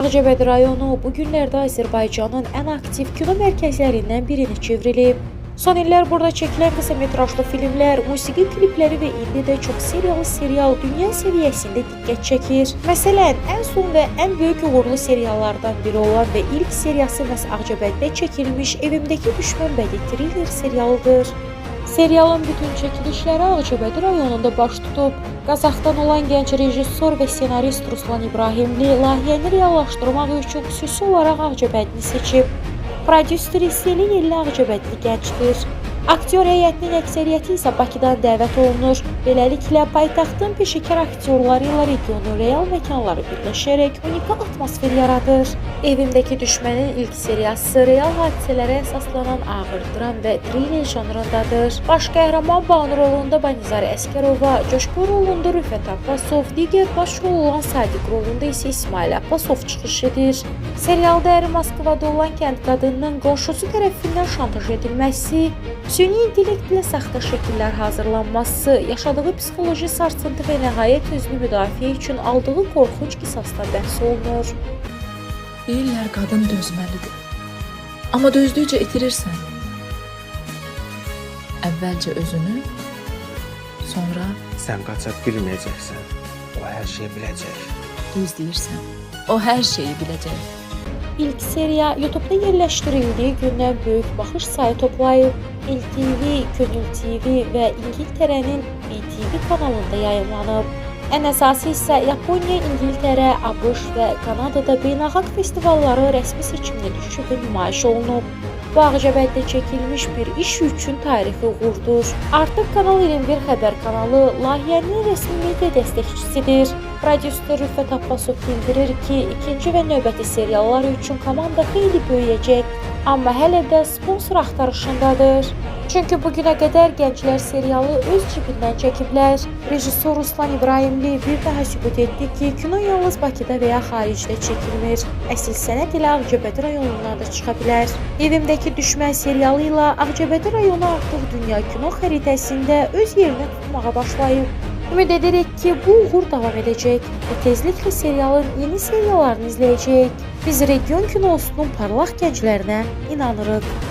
Ağcabədi rayonu bu günlərdə Azərbaycanın ən aktiv kino mərkəzlərindən birini çevrilib. Son illər burada çəkilən qısa metrajlı filmlər, musiqi klipləri və indi də çox seriyalı serial dünya səviyyəsində diqqət çəkir. Məsələn, ən son və ən böyük uğurlu seriallardan biri olan və ilk seriyası məhz Ağcabədidə çəkilmiş Evimdəki Düşmən bədii thriller serialıdır. Serialın bütün çəkilişləri Ağcabədi rayonunda baş tutub. Qazaxdan olan gənc rejissor və senarist Ruslan İbrahimli layihəni reallaşdırmaq üçün xüsusi olaraq Ağcabədini seçib. Prodüser isə Yelli Ağcabədli gəncdir. Aktyor heyətinin əksəriyyəti isə Bakıdan dəvət olunur. Beləliklə, paytaxtın peşəkar aktyorları ilə regionun real məkanları birləşərək unikal atmosfer yaradır. Evimdəki Düşmənin ilk seriyası real hadisələrə əsaslanan ağır dram və thriller janrındadır. Baş qəhrəman Banu rolunda Banizar Əskərova, Coşqun rolunda Rüfət Abbasov, digər baş rol olan Sadiq rolunda isə İsmail Abbasov çıxış edir. Serialda əri Moskvada olan kənd qadınının qonşusu tərəfindən şantaj edilməsi, süni intellektlə saxta şəkillər hazırlanması, yaşadığı psixoloji sarsıntı və nəhayət özünü müdafiə üçün aldığı qorxunc qisasdan bəhs olunur. Deyirlər qadın dözməlidir. Amma dözdükcə itirirsən. Əvvəlcə özünü, sonra sən qaça bilməyəcəksən. O hər şeyi biləcək. düz deyirsən. O hər şeyi biləcək. İlk seriya YouTube-da yerləşdirildiyi gündən böyük baxış sayı toplayıb. LTV, Könül TV və İngiltərənin BTV kanalında yayımlanıb. Ən əsası isə Yaponiya, İngiltərə, ABŞ və Kanadada beynəlxalq festivalları rəsmi seçimdə düşüb və nümayiş olunub. Bu Ağcabədidə çəkilmiş bir iş üçün tarixi uğurdur. Artıq Kanal 21 xəbər kanalı layihənin rəsmi media dəstəkçisidir. Prodüser Rüfət Abbasov bildirir ki, ikinci və növbəti seriallar üçün komanda xeyli böyüyəcək, amma hələ də sponsor axtarışındadır. Çünki bugünə qədər gənclər serialı öz cibindən çəkiblər. Rejissor Ruslan İbrahimli bir daha sübut etdi ki, kino yalnız Bakıda və ya xaricdə çəkilmir. Əsl sənət ilə Ağcabədi rayonundan da çıxa bilər. Evimdəki Düşmən serialı ilə Ağcabədi rayonu artıq dünya kino xəritəsində öz yerini tutmağa başlayıb. Ümid edirik ki, bu uğur davam edəcək və tezliklə serialın yeni seriyalarını izləyəcək. Biz region kinosunun parlaq gənclərinə inanırıq.